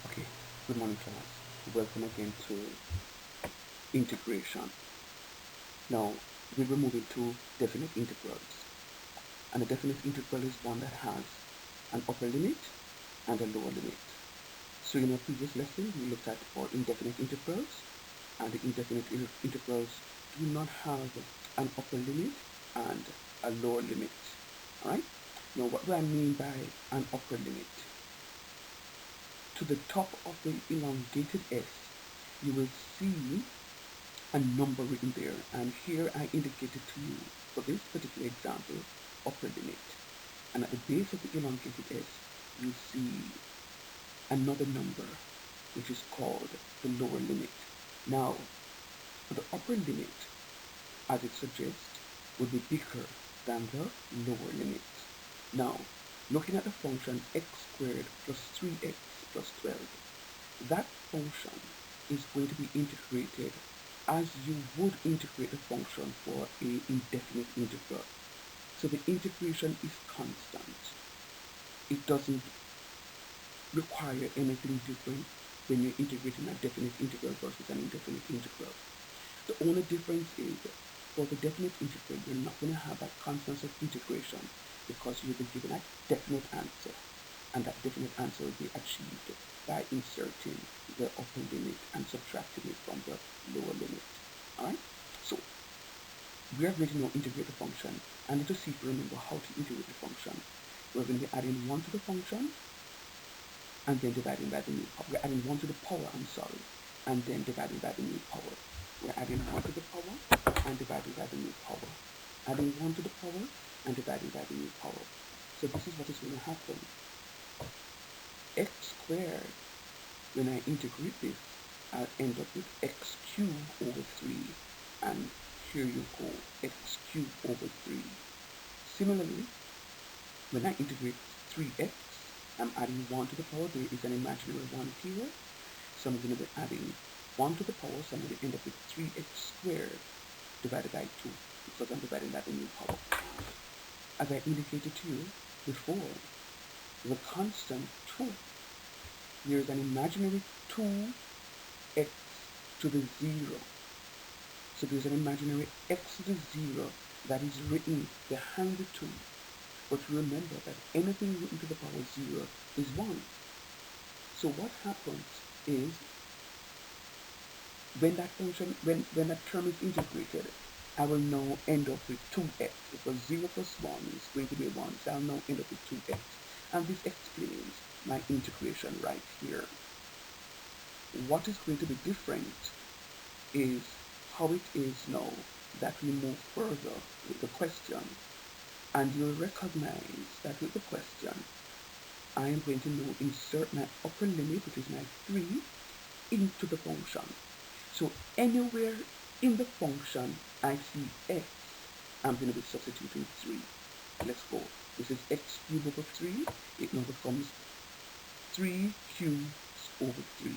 Okay, good morning class. Welcome again to integration. Now we will move into definite integrals. And a definite integral is one that has an upper limit and a lower limit. So in our previous lesson we looked at our indefinite integrals, and the indefinite integrals do not have an upper limit and a lower limit. Alright? Now what do I mean by an upper limit? To the top of the elongated S, you will see a number written there, and here I indicated to you for this particular example upper limit, and at the base of the elongated S you see another number which is called the lower limit. Now the upper limit, as it suggests, would be bigger than the lower limit. Now looking at the function x squared plus 3x plus 12, that function is going to be integrated as you would integrate a function for a indefinite integral. So the integration is constant. It doesn't require anything different when you're integrating a definite integral versus an indefinite integral. The only difference is for the definite integral, you're not going to have that constants of integration because you'll be given a definite answer, and that definite answer will be achieved by inserting the upper limit and subtracting it from the lower limit. Alright? So we are going to now integrate the function, and let us see if you remember how to integrate the function. We're going to be adding 1 to the function and then dividing by the new power. We're adding 1 to the power, and then dividing by the new power. We're adding 1 to the power and dividing by the new power. Adding 1 to the power and dividing by the new power. So this is what is going to happen. X squared, when I integrate this, I'll end up with x cubed over 3. And here you go, x cubed over 3. Similarly, when I integrate 3x, I'm adding 1 to the power. There is an imaginary 1 here. So I'm going to be adding 1 to the power. So I'm going to end up with 3x squared divided by 2, because I'm dividing by the new power. As I indicated to you before, the constant 2, there is an imaginary 2x to the 0. So there's an imaginary x to the 0 that is written behind the 2. But remember that anything written to the power 0 is 1. So what happens is when that function, when that term is integrated, I will now end up with 2x, because 0 plus 1 is going to be 1, so I'll now end up with 2x. And this explains my integration right here. What is going to be different is how it is now that we move further with the question. And you'll recognize that with the question, I am going to now insert my upper limit, which is my 3, into the function. So anywhere in the function I see x, I'm going to be substituting 3. Let's go. This is x cubed over 3. It now becomes 3 cubes over 3.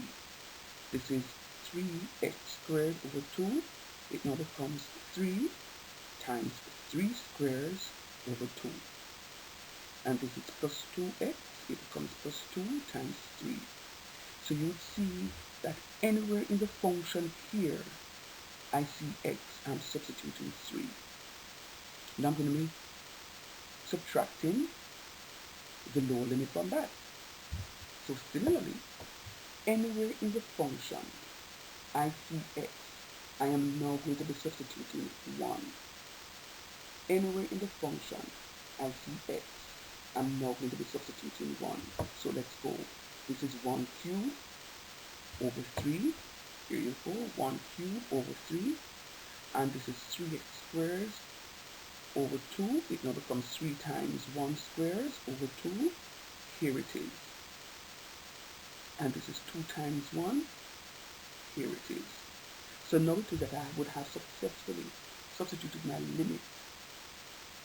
This is 3x squared over 2. It now becomes 3 times 3 squares over 2. And this is plus 2x. It becomes plus 2 times 3. So you see that anywhere in the function here I see x, I'm substituting 3. Now I'm going to be subtracting the lower limit from that. So similarly, anywhere in the function I see x, I am now going to be substituting 1. Anywhere in the function I see x, I'm now going to be substituting 1. So let's go. This is 1 cubed over 3. Here you go, 1 cubed over 3. And this is 3x squared over 2. It now becomes 3 times 1 squared over 2. Here it is. And this is 2 times 1. Here it is. So notice that I would have successfully substituted my limit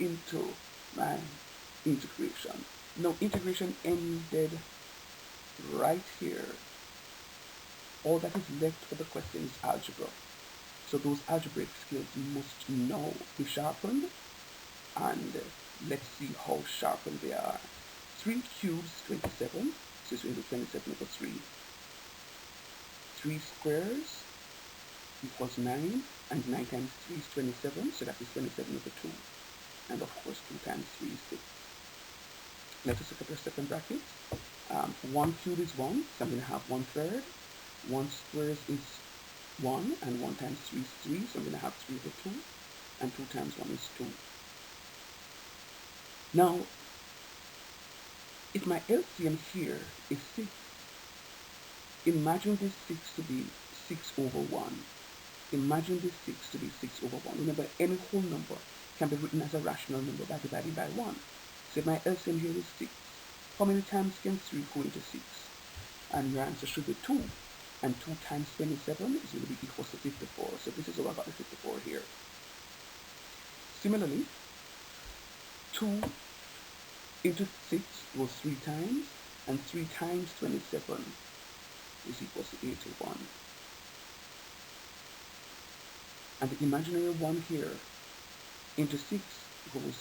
into my integration. Now integration ended right here. All that is left for the question is algebra. So those algebraic skills must now be sharpened, and let's see how sharpened they are. 3 cubes 27, so it's going to be 27 over 3. 3 squares equals 9, and 9 times 3 is 27, so that is 27 over 2. And of course, 2 times 3 is 6. Let us look at our second bracket. 1 cubed is 1, so I'm going to have 1/3. 1 squares is 1, and 1 times 3 is 3, so I'm going to have 3 over 2, and 2 times 1 is 2. Now, if my LCM here is 6, imagine this 6 to be 6 over 1. Imagine this 6 to be 6 over 1. Remember, any whole number can be written as a rational number by dividing by 1. So if my LCM here is 6, how many times can 3 go into 6? And your answer should be 2. And 2 times 27 is going to be equal to 54. So this is how I got the 54 here. Similarly, 2 into 6 goes 3 times, and 3 times 27 is equal to 81. And the imaginary 1 here into 6 goes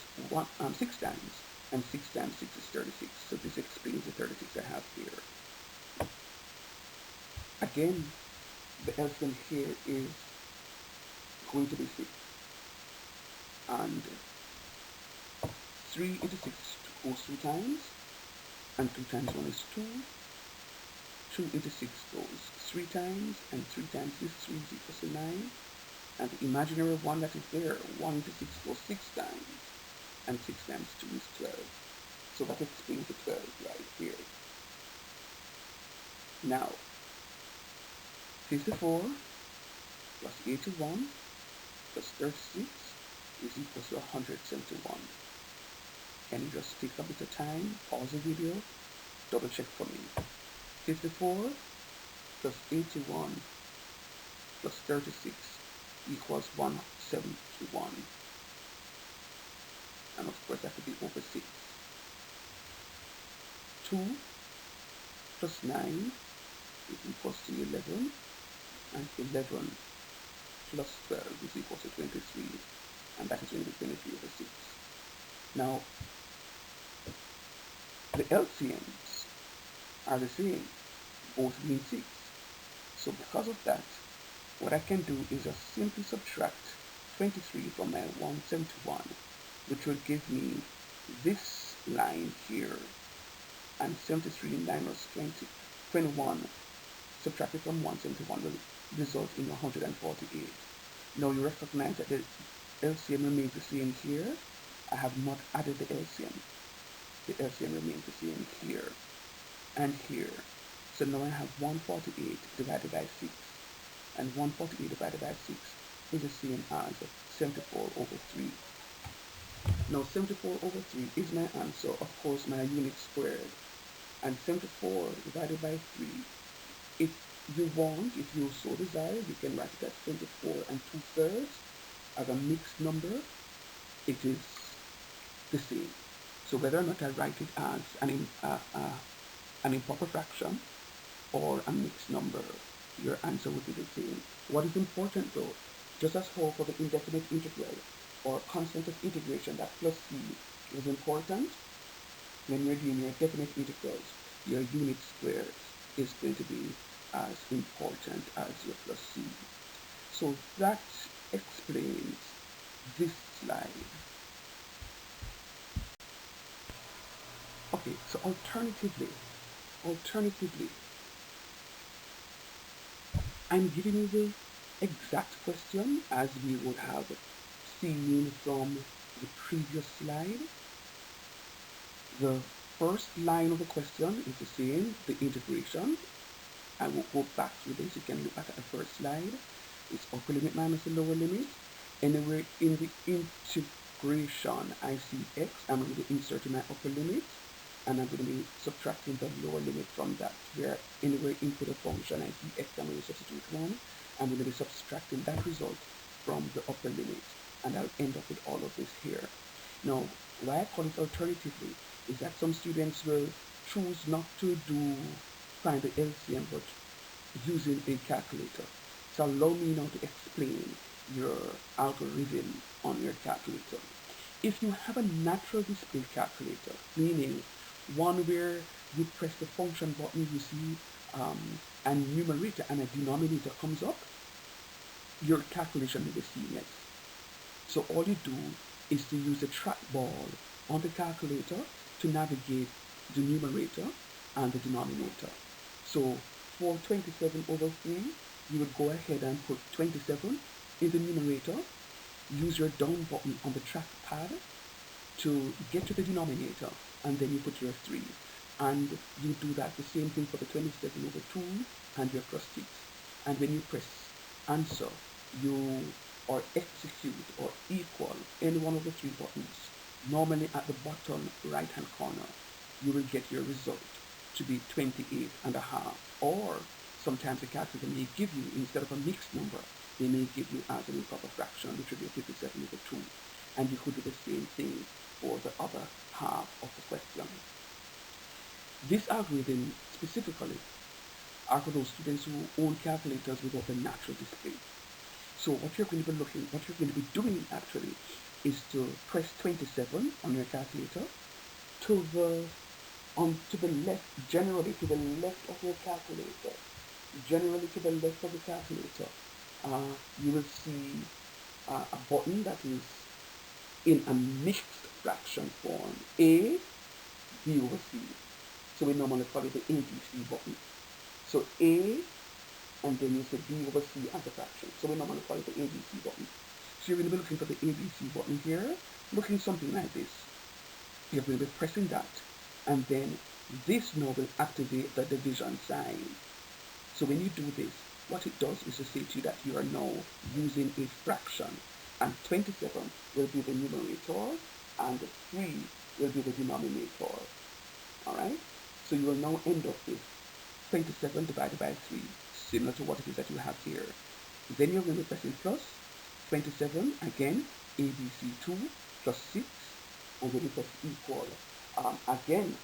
6 times, and 6 times 6 is 36. So this explains the 36 I have here. Again, the LCM here is going to be 6. And 3 into 6 goes 3 times, and 2 times 1 is 2. 2 into 6 goes 3 times, and 3 times this 3 is equal to 9. And the imaginary 1 that is there, 1 into 6 goes 6 times, and 6 times 2 is 12. So that explains the 12 right here. Now, 54 plus 81 plus 36 is equal to 171. Can you just take a bit of time, pause the video, double check for me. 54 plus 81 plus 36 equals 171. And of course that would be over 6. 2 plus 9 is equals to 11, and 11 plus 12 is equal to 23, and that is going to be 23 over 6. Now, the LCMs are the same, both being 6. So because of that, what I can do is just simply subtract 23 from my 171, which will give me this line here, and 73 minus 21 subtracted from 171 will result in 148. Now you recognize that the LCM remains the same here. I have not added the LCM. The LCM remains the same here and here. So now I have 148 divided by 6. And 148 divided by 6 is the same as 74 over 3. Now 74 over 3 is my answer, of course my unit squared. And 74 divided by 3, if you want, if you so desire, you can write it as 74 and 2/3 as a mixed number. It is the same. So whether or not I write it as an improper fraction or a mixed number, your answer would be the same. What is important though, just as for the indefinite integral or constant of integration, that plus c is important, when you're doing your definite integrals, your unit squared is going to be as important as your plus c. So that explains this slide. Okay, so alternatively, I'm giving you the exact question as we would have seen from the previous slide. The first line of the question is the same, the integration. I will go back to this. You can look at the first slide. It's upper limit minus the lower limit. Anywhere in the integration, I see x. I'm going to be inserting my upper limit, and I'm going to be subtracting the lower limit from that. Where anywhere input a function, I see x, I'm going to substitute 1. I'm going to be subtracting that result from the upper limit, and I'll end up with all of this here. Now, why I call it alternatively is that some students will choose not to find the LCM but using a calculator. So allow me now to explain your algorithm on your calculator. If you have a natural display calculator, meaning one where you press the function button, you see and numerator and a denominator comes up, your calculation will be seamless. So all you do is to use the trackball on the calculator to navigate the numerator and the denominator. So for 27 over 3, you would go ahead and put 27 in the numerator, use your down button on the trackpad to get to the denominator, and then you put your 3. And you do that the same thing for the 27 over 2 and your plus 6. And when you press answer, you or execute or equal any one of the 3 buttons, normally at the bottom right hand corner, you will get your result to be 28 and a half. Or sometimes the calculator may give you, instead of a mixed number, they may give you as an improper fraction, which will be 57 over 2. And you could do the same thing for the other half of the question. This algorithm specifically are for those students who own calculators without a natural display. So what you're going to be doing actually is to press 27 on your calculator to the left, generally to the left of your calculator. Generally to the left of the calculator, you will see a button that is in a mixed fraction form, A, B over C. So we normally call it the ABC button. So A, and then you say B over C as a fraction. So we normally call it the ABC button. So you're going to be looking for the ABC button here, looking something like this. You're going to be pressing that, and then this now will activate the division sign. So when you do this, what it does is to say to you that you are now using a fraction, and 27 will be the numerator, and 3 will be the denominator. Alright? So you will now end up with 27 divided by 3, similar to what it is that you have here. Then you're going to be pressing plus 27, again, ABC2 plus 6, and then you press equal. Again,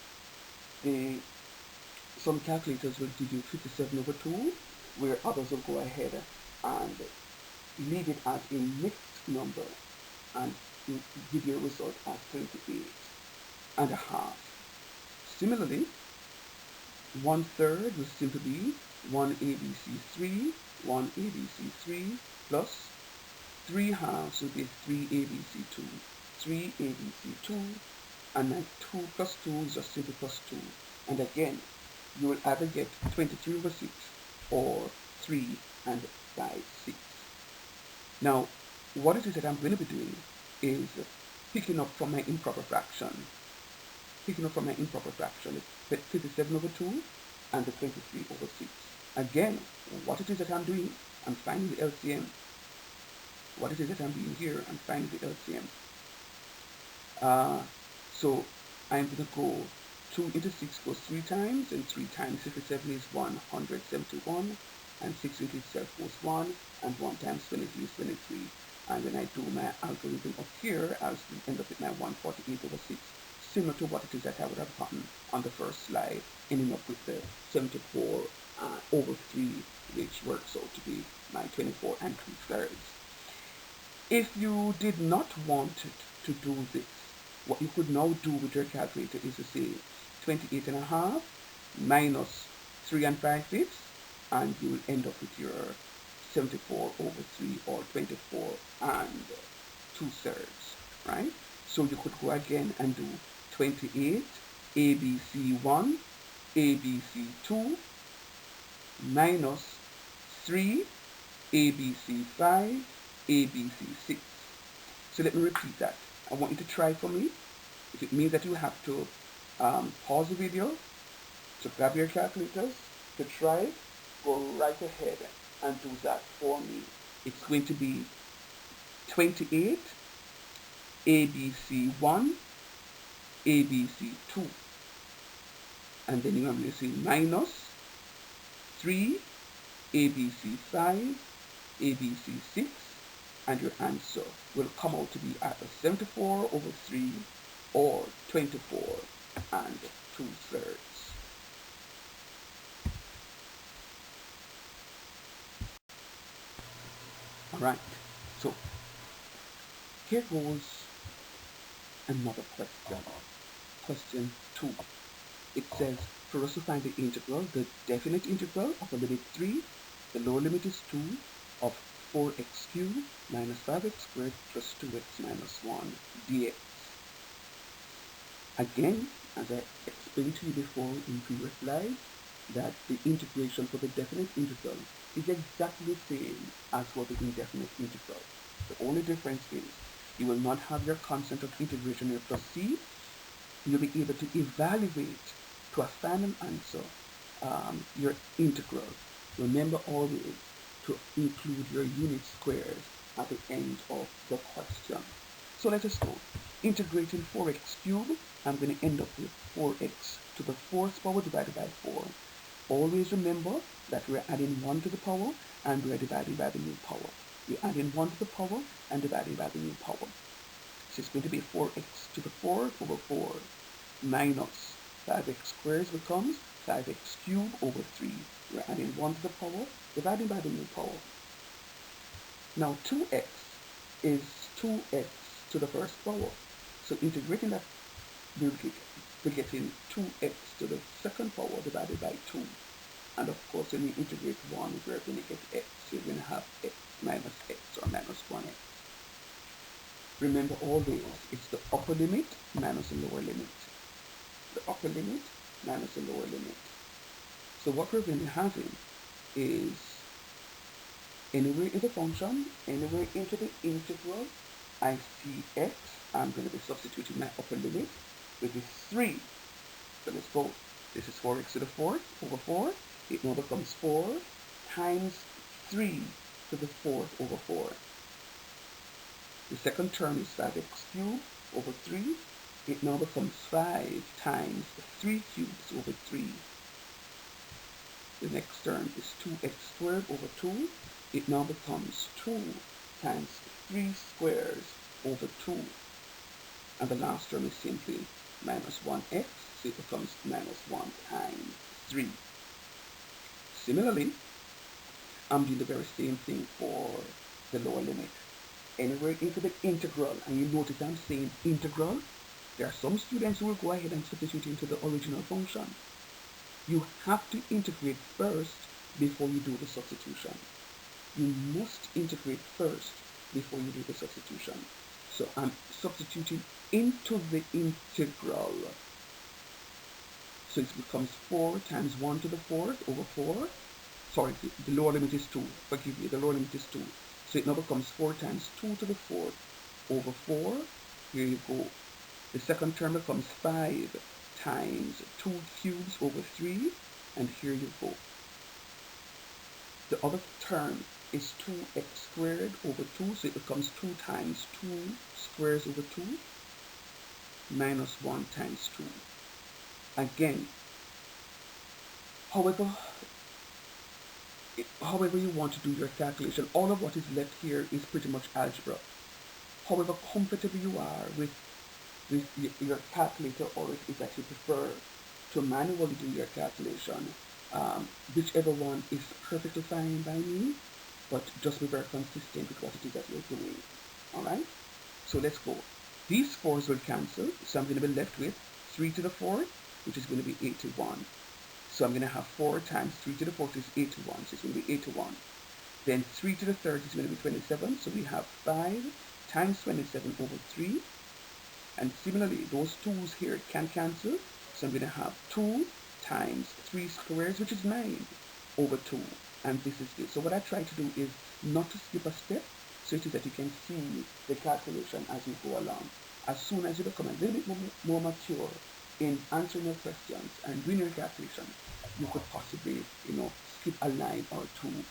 some calculators will give you 57 over 2, where others will go ahead and leave it as a mixed number and give you a result as 28 and a half. Similarly, 1/3 will simply be 1 ABC3, 1 ABC3 plus 3 halves will be 3 ABC2, 3 ABC2, and then 2 plus 2 is just simply plus 2. And again, you will either get 23 over 6 or 3 and 5, 6. Now, what it is that I'm going to be doing is picking up from my improper fraction. Picking up from my improper fraction is 57 over 2 and the 23 over 6. Again, what it is that I'm doing, I'm finding the LCM. What it is that I'm doing here, I'm finding the LCM. So I'm going to go 2 into 6 goes 3 times, and 3 times 57 is 171, and 6 into itself goes 1, and 1 times 23 is 23. And when I do my algorithm up here, I'll end up with my 148 over 6, similar to what it is that I would have gotten on the first slide, ending up with the 74 over 3, which works out to be my 24 and 2/3. If you did not want to do this, what you could now do with your calculator is to say 28 and a half minus 3 and 5/5, and you will end up with your 74 over 3, or 24 and 2/3, right? So you could go again and do 28 ABC1 ABC2 minus 3 ABC5 ABC6. So let me repeat that. I want you to try for me. If it means that you have to pause the video to grab your calculators to try it, go right ahead and do that for me. It's going to be 28 ABC1 ABC2, and then you're going to say minus 3 ABC5 ABC6, and your answer will come out to be either 74 over 3 or 24 and 2/3. Alright, so here goes another question. Question 2. It says, for us to find the integral, the definite integral of a limit 3, the lower limit is 2, of 4x cubed minus 5x squared plus 2x minus 1 dx. Again, as I explained to you before in previous slides, that the integration for the definite integral is exactly the same as for the indefinite integral. The only difference is you will not have your constant of integration here plus c. You'll be able to evaluate to a final answer your integral. Remember always to include your unit squares at the end of the question. So let us go. Integrating 4x cubed, I'm going to end up with 4x to the fourth power divided by 4. Always remember that we're adding 1 to the power and we're dividing by the new power. We're adding 1 to the power and dividing by the new power. So it's going to be 4x to the 4th over 4 minus 5x squared becomes 5x cubed over 3. We're adding 1 to the power, dividing by the new power. Now 2x is 2x to the first power. So integrating that, we're getting 2x to the second power divided by 2. And of course, when we integrate 1, we're going to get x. So you're going to have x minus x or minus 1x. Remember always, it's the upper limit minus the lower limit. The upper limit minus the lower limit. So what we're going to be having is anywhere in the function, anywhere into the integral, I see x. I'm going to be substituting my upper limit with this 3. So let's go. This is 4x to the 4th over 4. It now becomes 4 times 3 to the 4th over 4. The second term is 5x cubed over 3. It now becomes 5 times 3 cubes over 3. The next term is 2x squared over 2. It now becomes 2 times 3 squares over 2. And the last term is simply minus 1x, so it becomes minus 1 times 3. Similarly, I'm doing the very same thing for the lower limit. Anywhere into the integral, and you notice I'm saying integral, there are some students who will go ahead and substitute into the original function. You have to integrate first before you do the substitution. You must integrate first before you do the substitution. So I'm substituting into the integral. So it becomes 4 times 1 to the 4th over 4. Sorry, the lower limit is 2. Forgive me, the lower limit is 2. So it now becomes 4 times 2 to the 4th over 4. Here you go. The second term becomes 5 times 2 cubes over 3. And here you go. The other term is 2x squared over 2. So it becomes 2 times 2 squares over 2 minus 1 times 2. Again, however you want to do your calculation, all of what is left here is pretty much algebra. However comfortable you are with your calculator, or if that you prefer to manually do your calculation, whichever one is perfectly fine by me, but just be very consistent with what it is that you're doing. Alright? So let's go. These 4's will cancel, so I'm going to be left with 3 to the 4th, which is going to be 81. So I'm going to have 4 times 3 to the 4th is 81, so it's going to be 81. Then 3 to the 3rd is going to be 27, so we have 5 times 27 over 3. And similarly, those 2's here can cancel, so I'm going to have 2 times 3 squares, which is 9, over 2. And this is this. So what I try to do is not to skip a step, so it is that you can see the calculation as you go along. As soon as you become a little bit more mature in answering your questions and doing your calculations, you could possibly, skip a line or two,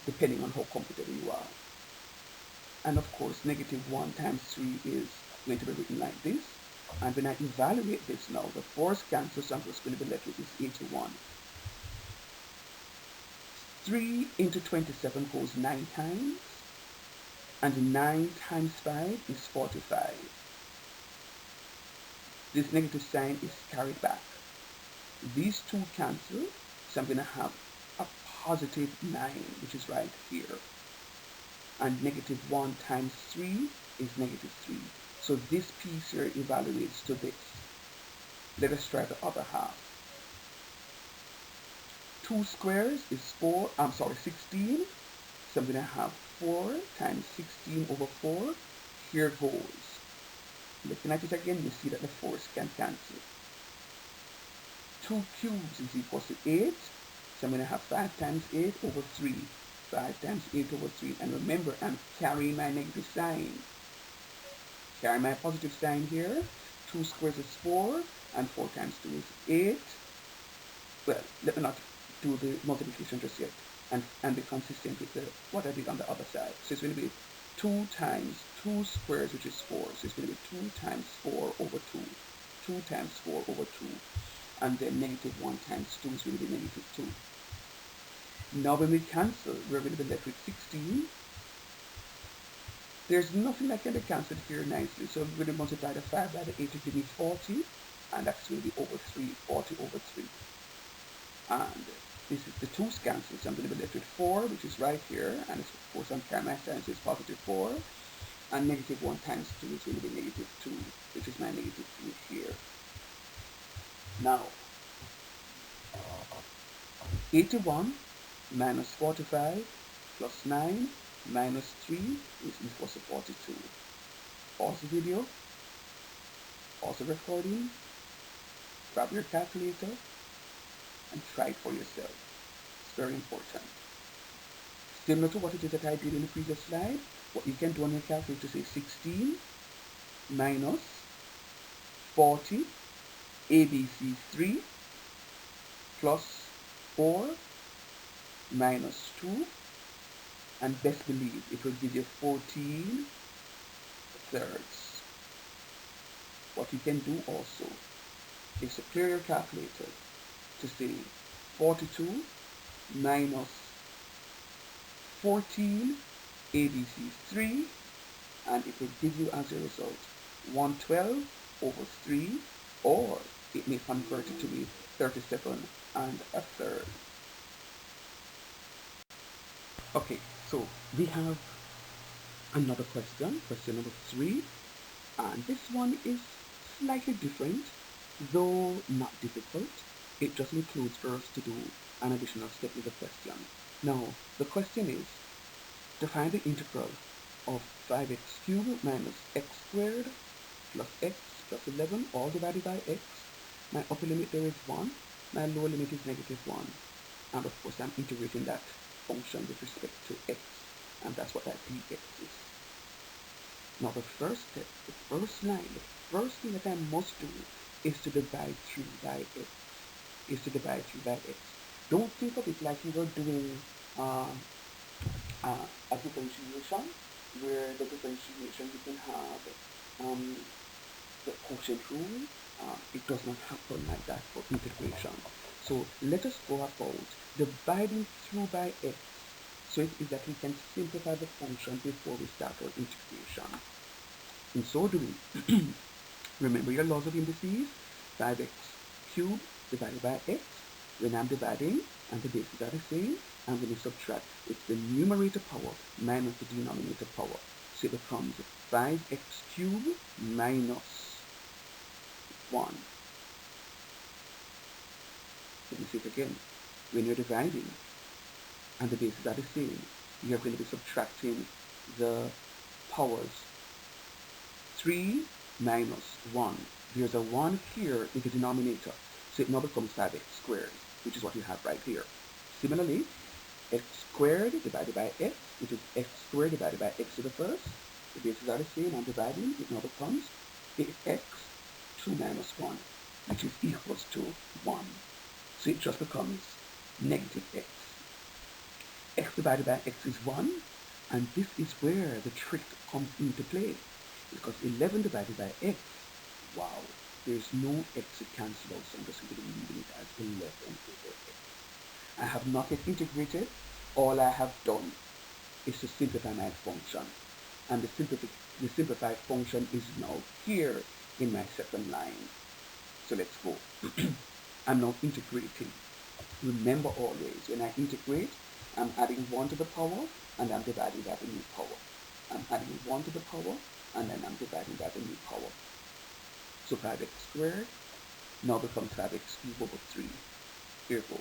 depending on how comfortable you are. And of course, negative 1 times 3 is going to be written like this. And when I evaluate this now, the 4's cancel, so I'm just going to be left with this 81. 3 into 27 goes 9 times, and 9 times 5 is 45. This negative sign is carried back. These two cancel, so I'm going to have a positive 9, which is right here. And negative 1 times 3 is negative 3. So this piece here evaluates to this. Let us try the other half. 2 squares is 16. So I'm going to have 4 times 16 over 4. Here goes. Looking at it again, you see that the 4's can cancel. 2 cubes is equal to 8. So I'm going to have 5 times 8 over 3. 5 times 8 over 3. And remember, I'm carrying my negative sign. Carry my positive sign here. 2 squares is 4. And 4 times 2 is 8. Well, let me not do the multiplication just yet. And be consistent with what I did on the other side. So it's going to be 2 times 2 squares, which is 4. So it's going to be 2 times 4 over 2. 2 times 4 over 2. And then negative 1 times 2 is going to be negative 2. Now when we cancel, we're going to be left with 16. There's nothing that can be cancelled here nicely. So we're going to multiply the 5 by the 8 to give me 40. And that's going to be over 3. 40 over 3. And this is the 2's cancel. So I'm going to be left with 4, which is right here. And it's, of course, on carry my sign, so it's positive 4. And negative 1 times 2 is going to be negative 2, which is my negative 2 here. Now, 81 minus 45 plus 9 minus 3 is equal to 42. Pause the video, pause the recording, grab your calculator, and try it for yourself. It's very important. Similar to what it is that I did in the previous slide, what you can do on your calculator is say 16 minus 40 ABC 3 plus 4 minus 2, and best believe it will give you 14 thirds. What you can do also is to clear your calculator to say 42 minus 14 ABC 3, and it will give you as a result 112 over 3, or it may convert it to be 37 and a third. Okay, so we have another question, question number 3, and this one is slightly different, though not difficult. It just includes for us to do an additional step with the question. Now, the question is, to find the integral of 5x cubed minus x squared plus x plus 11 all divided by x. My upper limit there is 1, my lower limit is negative 1. And of course I'm integrating that function with respect to x, and that's what that dx is. Now the first step, the first line, the first thing that I must do is to divide through by x. Don't think of it like you were doing a differentiation, where the differentiation you can have the quotient rule. It does not happen like that for integration. So let us go about dividing through by x. So it is that we can simplify the function before we start our integration. In so doing, remember your laws of indices, 5x cubed divided by x. When I'm dividing and the bases are the same, I'm going to subtract. It's the numerator power minus the denominator power. So it becomes 5x cubed minus 1. Let me say it again. When you're dividing and the bases are the same, you're going to be subtracting the powers. 3 minus 1. There's a 1 here in the denominator, so it now becomes 5x squared, which is what you have right here. Similarly, x squared divided by x, which is x squared divided by x to the first. The bases are the same. I'm dividing. It now becomes x 2 minus 1, which is equals to 1. So it just becomes negative x. X divided by x is 1, and this is where the trick comes into play. Because 11 divided by x, wow, there's no x to cancel out, so I'm just going to be leaving it as 11 over x. I have not yet integrated. All I have done is to simplify my function. And the simplified function is now here in my second line. So let's go. I'm now integrating. Remember always, when I integrate, I'm adding 1 to the power, and I'm dividing by the new power. I'm adding 1 to the power, and then I'm dividing by the new power. So 5x squared now becomes 5x cubed over 3. Here goes.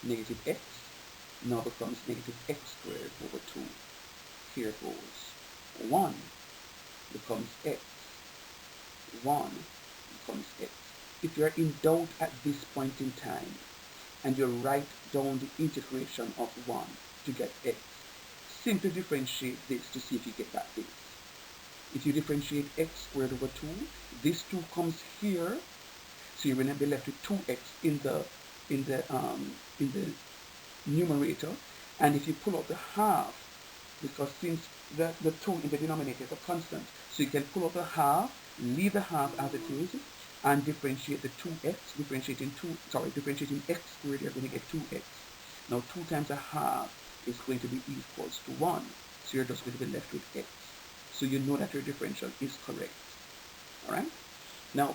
Negative x now becomes negative x squared over 2. Here goes. 1 becomes x. 1 becomes x. If you're in doubt at this point in time, and you write down the integration of 1 to get x, simply differentiate this to see if you get back this. If you differentiate x squared over 2, this 2 comes here, so you're going to be left with 2x in the numerator. And if you pull out the half, because since the 2 in the denominator is a constant, so you can pull out the half, leave the half as it is, and differentiate the 2x, differentiating x squared, you're going to get 2x. Now 2 times a half is going to be equals to 1, so you're just going to be left with x. So you know that your differential is correct. Alright? Now,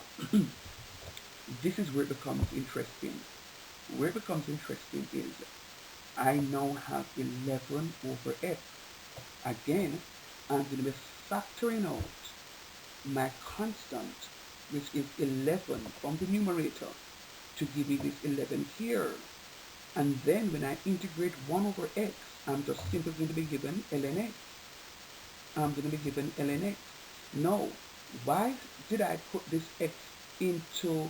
this is where it becomes interesting. Where it becomes interesting is I now have 11 over x. Again, I'm going to be factoring out my constant, which is 11 from the numerator, to give me this 11 here. And then when I integrate 1 over x, I'm just simply going to be given ln x. I'm going to be given ln x. Now, why did I put this x into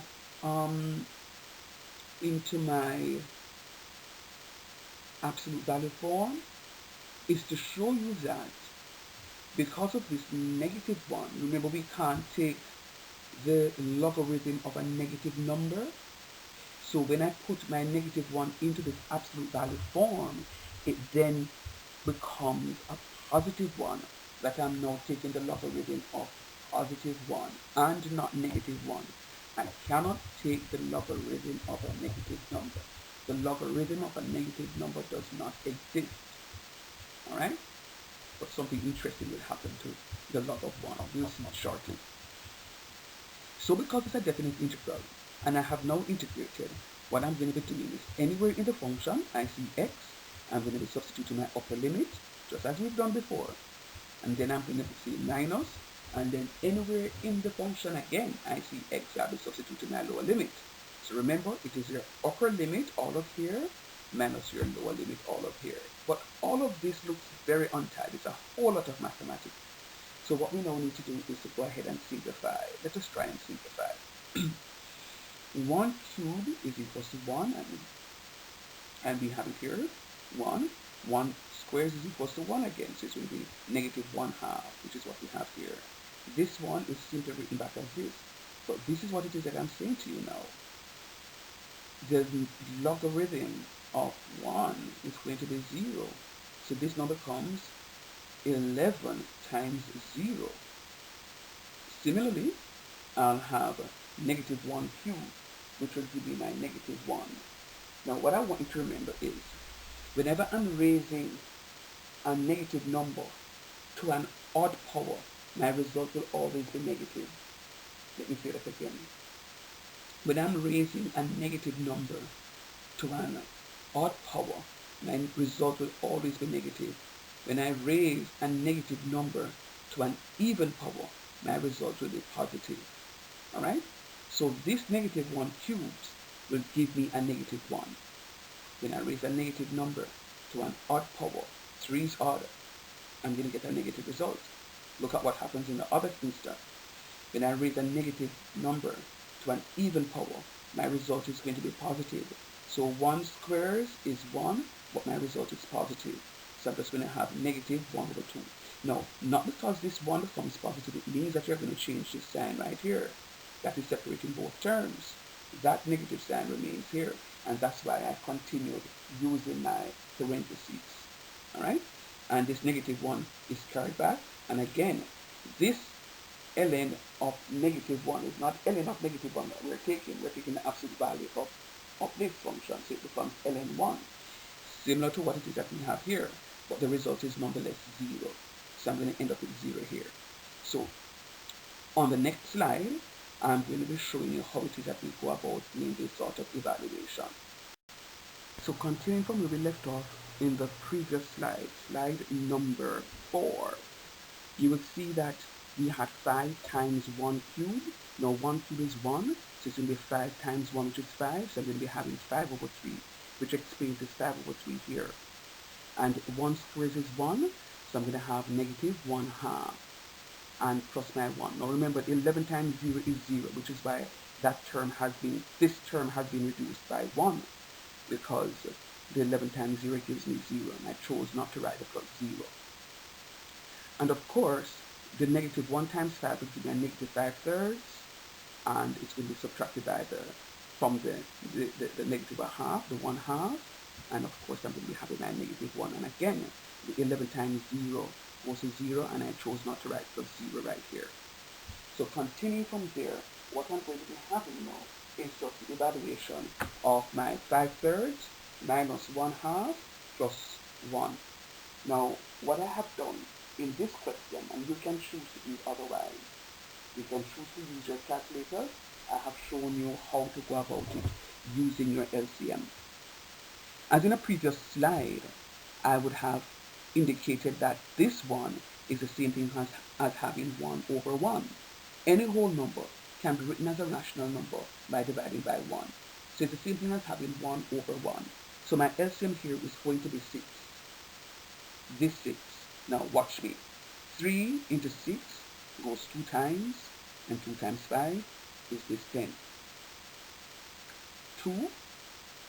my absolute value form? Is to show you that because of this negative 1, remember we can't take the logarithm of a negative number. So when I put my negative 1 into this absolute value form, it then becomes a positive 1, that I'm now taking the logarithm of positive 1 and not negative 1. I cannot take the logarithm of a negative number. The logarithm of a negative number does not exist. Alright? But something interesting will happen to the log of 1. We'll see shortly. So because it's a definite integral, and I have now integrated, what I'm going to be doing is anywhere in the function I see x, I'm going to be substituting my upper limit, just as we've done before. And then I'm going to see minus, and then anywhere in the function again I see x, I'll be substituting my lower limit. So remember, it is your upper limit, all of here, minus your lower limit, all of here. But all of this looks very untidy. It's a whole lot of mathematics. So what we now need to do is to go ahead and simplify. Let us try and simplify. 1 cubed is equals to 1, and we have it here, 1. 1 squares is equals to 1 again, so it's going to be negative 1/2, which is what we have here. This one is simply written back as this. But this is what it is that I'm saying to you now. The logarithm of 1 is going to be 0. So this number becomes 11 times 0. Similarly, I'll have negative 1 cubed, which will give me my negative 1. Now what I want you to remember is, whenever I'm raising a negative number to an odd power, my result will always be negative. Let me say that again. When I'm raising a negative number to an odd power, my result will always be negative. When I raise a negative number to an even power, my result will be positive. Alright? So this negative 1 cubed will give me a negative 1. When I raise a negative number to an odd power, 3 is odd, I'm going to get a negative result. Look at what happens in the other instance. When I raise a negative number to an even power, my result is going to be positive. So 1 squares is 1, but my result is positive. So I'm just going to have negative 1 over 2. Now, not because this 1 becomes positive, it means that you're going to change this sign right here. That is separating both terms. That negative sign remains here, and that's why I continued using my parentheses. Alright? And this negative 1 is carried back, and again, this ln of negative 1 is not ln of negative 1 that we're taking the absolute value of this function, so it becomes ln 1, similar to what it is that we have here, but the result is nonetheless 0. So I'm going to end up with 0 here. So on the next slide, I'm going to be showing you how it is that we go about doing this sort of evaluation. So continuing from where we left off in the previous slide, slide number 4, you will see that we had 5 times 1 cubed. Now 1 cubed is 1, so it's going to be 5 times 1, which is 5. So I'm going to be having 5 over 3, which explains this 5 over 3 here. And 1 squared is 1, so I'm going to have negative 1 half and plus my 1. Now remember, 11 times 0 is 0, which is why this term has been reduced by 1, because the 11 times 0 gives me 0, and I chose not to write the plus 0. And of course, the negative 1 times 5 would give me a negative 5 thirds, and it's going to be subtracted by from the negative a half, the 1 half, and of course I'm going to be having my negative 1. And again, the 11 times 0 was a 0, and I chose not to write plus 0 right here. So continuing from there, what I'm going to be having now is just the evaluation of my 5 thirds minus 1 half plus 1. Now, what I have done in this question, and you can choose to do otherwise, you can choose to use your calculator. I have shown you how to go about it using your LCM. As in a previous slide, I would have indicated that this one is the same thing as having 1 over 1. Any whole number can be written as a rational number by dividing by 1. So it's the same thing as having 1 over 1. So my LCM here is going to be 6. This 6. Now watch me. 3 into 6 goes 2 times, and 2 times 5 is this 10. 2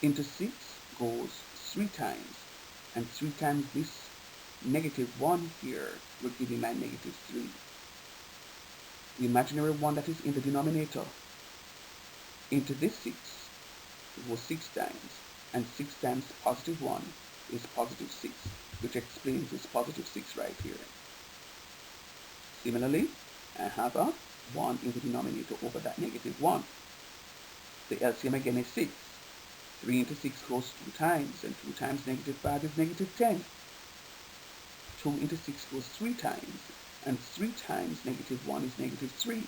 into 6 goes 3 times, and 3 times this negative 1 here will give me my negative 3. The imaginary 1 that is in the denominator into this 6 goes 6 times, and 6 times positive 1 is positive 6, which explains this positive 6 right here. Similarly, I have a 1 in the denominator over that negative 1. The LCM again is 6. 3 into 6 goes 2 times, and 2 times negative 5 is negative 10. 2 into 6 goes 3 times, and 3 times negative 1 is negative 3.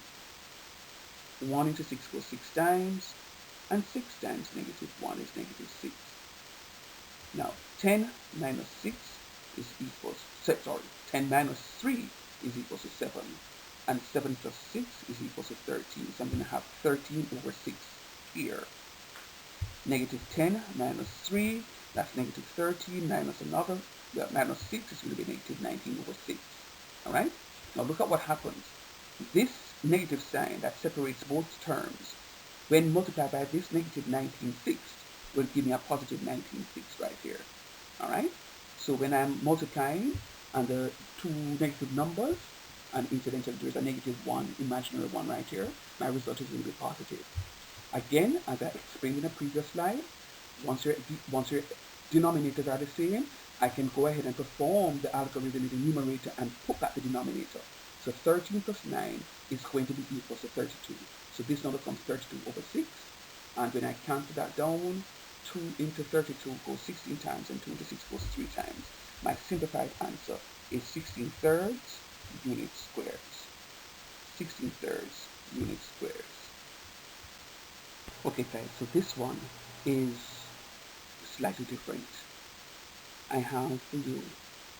1 into 6 goes 6 times, and 6 times negative 1 is negative 6. Now, 10 minus 6 is equals, 10 minus 3 is equal to 7, and 7 plus 6 is equal to 13. So I'm going to have 13 over 6 here. Negative 10 minus 3, that's negative 13 minus another, minus 6 is going to be negative 19 over 6. Alright? Now look at what happens. This negative sign that separates both terms, when multiplied by this negative 19/6, will give me a positive 19/6 right here. Alright? So when I'm multiplying and the two negative numbers, and incidentally there is a negative 1, imaginary 1 right here, my result is going to be positive. Again, as I explained in a previous slide, once your denominators are the same, I can go ahead and perform the algorithm in the numerator and put back the denominator. So 13 plus 9 is going to be equal to 32. So this number becomes 32 over 6. And when I cancel that down, 2 into 32 goes 16 times, and 2 into 6 goes 3 times. My simplified answer is 16 thirds unit squares. 16 thirds unit squares. Okay guys, so this one is slightly different. I have for you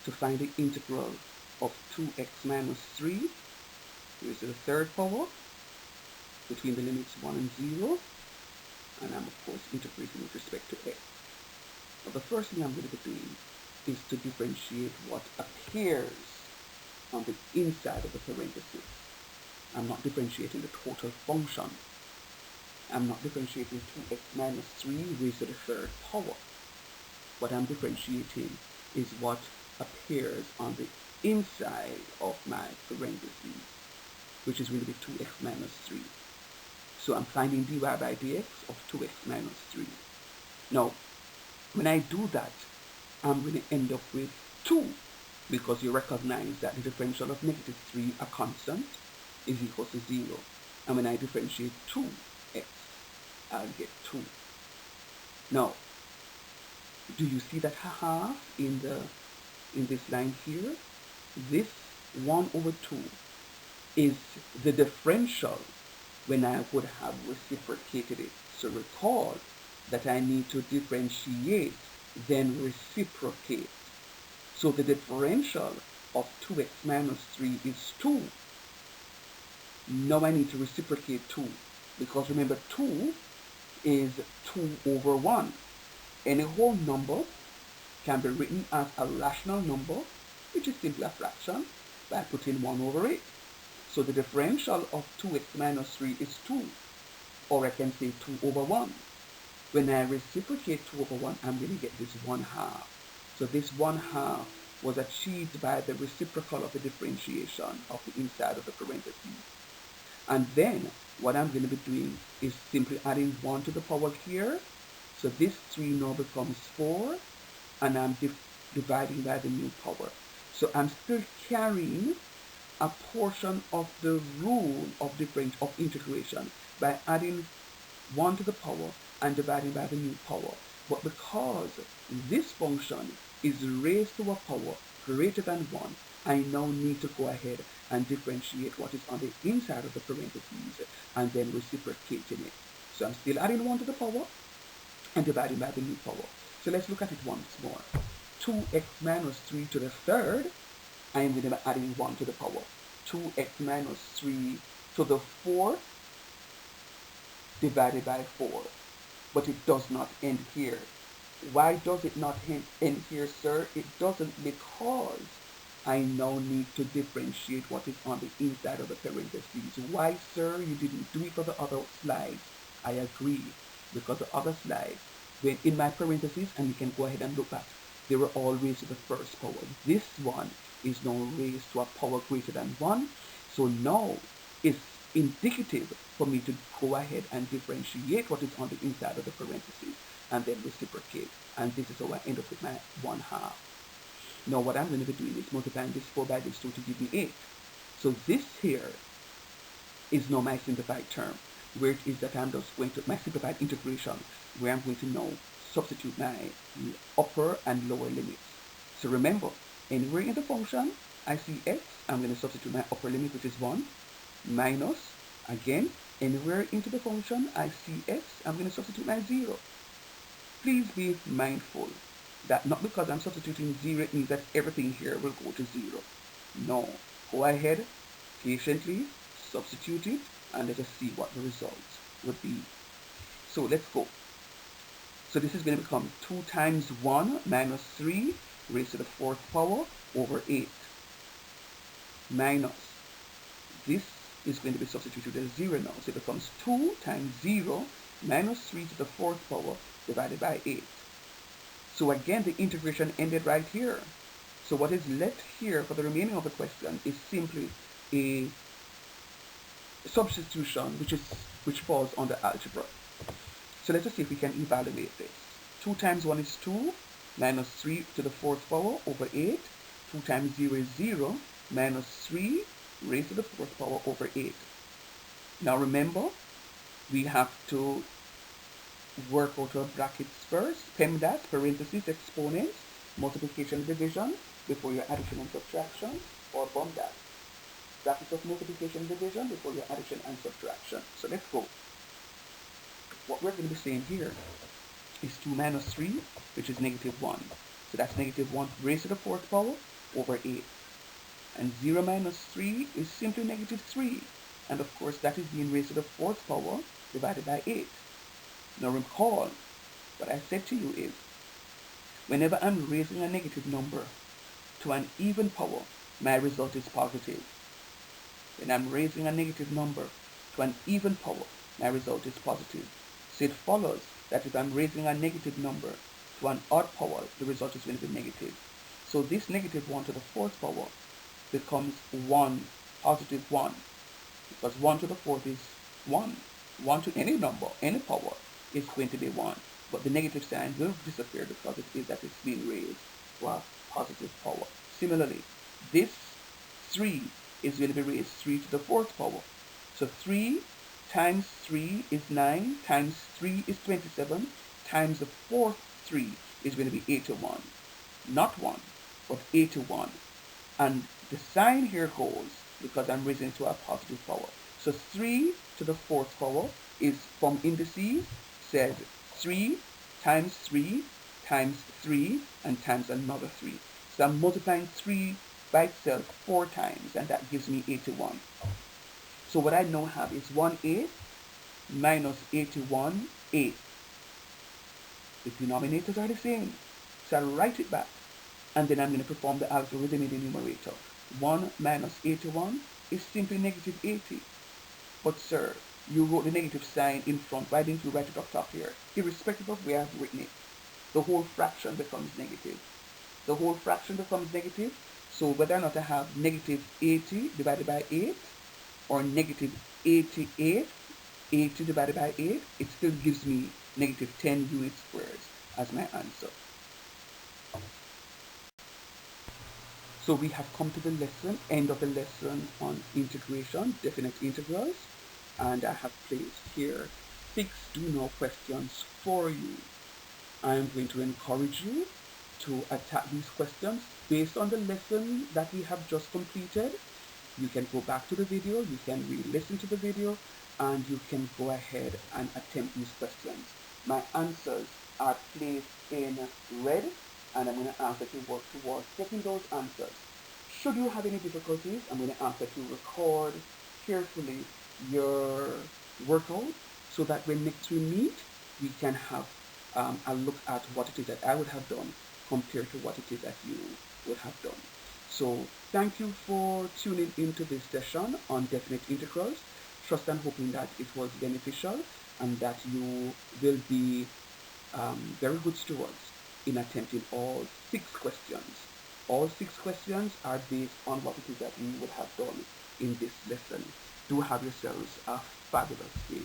to find the integral of 2x minus 3 raised to the third power between the limits 1 and 0, and I'm of course integrating with respect to x. Now the first thing I'm going to be doing is to differentiate what appears on the inside of the parenthesis. I'm not differentiating the total function. I'm not differentiating 2x minus 3 raised to the third power. What I'm differentiating is what appears on the inside of my parentheses, which is going to be 2x minus 3. So I'm finding dy by dx of 2x minus 3. Now, when I do that, I'm going to end up with 2, because you recognize that the differential of negative 3, a constant, is equal to 0. And when I differentiate 2x, I'll get 2. Now, do you see that half in this line here? This 1 over 2 is the differential when I would have reciprocated it. So recall that I need to differentiate, then reciprocate. So the differential of 2x minus 3 is 2. Now I need to reciprocate 2, because remember 2 is 2 over 1. Any whole number can be written as a rational number, which is simply a fraction, by putting 1 over it. So the differential of 2x minus 3 is 2, or I can say 2 over 1. When I reciprocate 2 over 1, I'm going to get this 1 half. So this 1 half was achieved by the reciprocal of the differentiation of the inside of the parentheses. And then what I'm going to be doing is simply adding 1 to the power here. So this 3 now becomes 4, and I'm dividing by the new power. So I'm still carrying a portion of the rule of integration by adding 1 to the power and dividing by the new power. But because this function is raised to a power greater than 1, I now need to go ahead and differentiate what is on the inside of the parentheses and then reciprocating it. So I'm still adding 1 to the power and dividing by the new power. So let's look at it once more. 2x minus 3 to the third, I am going to be adding 1 to the power. 2x minus 3 to the fourth divided by 4. But it does not end here. Why does it not end here, sir? It doesn't, because I now need to differentiate what is on the inside of the parentheses. Why, sir? You didn't do it for the other slides. I agree, because the other slides, when in my parentheses, and you can go ahead and look back, they were all raised to the first power. This one is now raised to a power greater than 1. So now it's indicative for me to go ahead and differentiate what is on the inside of the parentheses and then reciprocate. And this is how I end up with my 1 half. Now what I'm going to be doing is multiplying this 4 by this 2 to give me 8. So this here is now my simplified term, where it is that I'm just going to, my simplified integration, where I'm going to now substitute my upper and lower limits. So remember, anywhere in the function I see x, I'm going to substitute my upper limit, which is 1, minus, again, anywhere into the function I see x, I'm going to substitute my 0. Please be mindful that not because I'm substituting 0 it means that everything here will go to 0. No, go ahead, patiently substitute it, and let us see what the result would be. So let's go. So this is going to become 2 times 1 minus 3 raised to the 4th power over 8 minus, this is going to be substituted as 0 now. So it becomes 2 times 0 minus 3 to the 4th power divided by 8. So again, the integration ended right here. So what is left here for the remaining of the question is simply a substitution which falls under algebra. So let us see if we can evaluate this. 2 times 1 is 2, minus 3 to the 4th power over 8. 2 times 0 is 0, minus 3 raised to the 4th power over 8. Now remember, we have to work out our brackets first. PEMDAS, parentheses, exponents, multiplication, division, before your addition and subtraction, or BOMDAS, brackets of multiplication and division before your addition and subtraction. So let's go. What we're going to be saying here is 2 minus 3, which is negative 1. So that's negative 1 raised to the 4th power over 8. And 0 minus 3 is simply negative 3. And of course, that is being raised to the 4th power divided by 8. Now recall, what I said to you is, whenever I'm raising a negative number to an even power, my result is positive. When I'm raising a negative number to an even power, my result is positive. So it follows that if I'm raising a negative number to an odd power, the result is going to be negative. So this negative 1 to the 4th power becomes 1, positive 1, because 1 to the 4th is 1. 1 to any number, any power, is going to be 1. But the negative sign will disappear because it is that it's being raised to a positive power. Similarly, this 3 is going to be raised 3 to the 4th power. So 3 times 3 is 9, times 3 is 27, times the 4th 3 is going to be 81. Not 1, but 81. And the sign here holds because I'm raising to a positive power. So 3 to the 4th power is, from indices, says 3 times 3 times 3 and times another 3. So I'm multiplying 3 by itself 4 times, and that gives me 81. So what I now have is 1/8 minus 81/8. The denominators are the same. So I'll write it back. And then I'm going to perform the algorithm in the numerator. 1 minus 81 is simply negative 80. But sir, you wrote the negative sign in front. Why didn't you write it up top here? Irrespective of where I've written it, the whole fraction becomes negative. The whole fraction becomes negative. So whether or not I have negative 80 divided by 8 or negative 88, 80 divided by 8, it still gives me negative 10 unit squares as my answer. So we have come to the end of the lesson on integration, definite integrals, and I have placed here 6 do know questions for you. I'm going to encourage you to attack these questions based on the lesson that we have just completed. You can go back to the video, you can re-listen to the video, and you can go ahead and attempt these questions. My answers are placed in red, and I'm going to ask that you work towards getting those answers. Should you have any difficulties, I'm going to ask that you record carefully your workout so that when next we meet, we can have a look at what it is that I would have done compared to what it is that you would have done. So thank you for tuning into this session on definite integrals. Trust and hoping that it was beneficial and that you will be very good stewards in attempting all 6 questions. All 6 questions are based on what it is that you would have done in this lesson. Do have yourselves a fabulous day.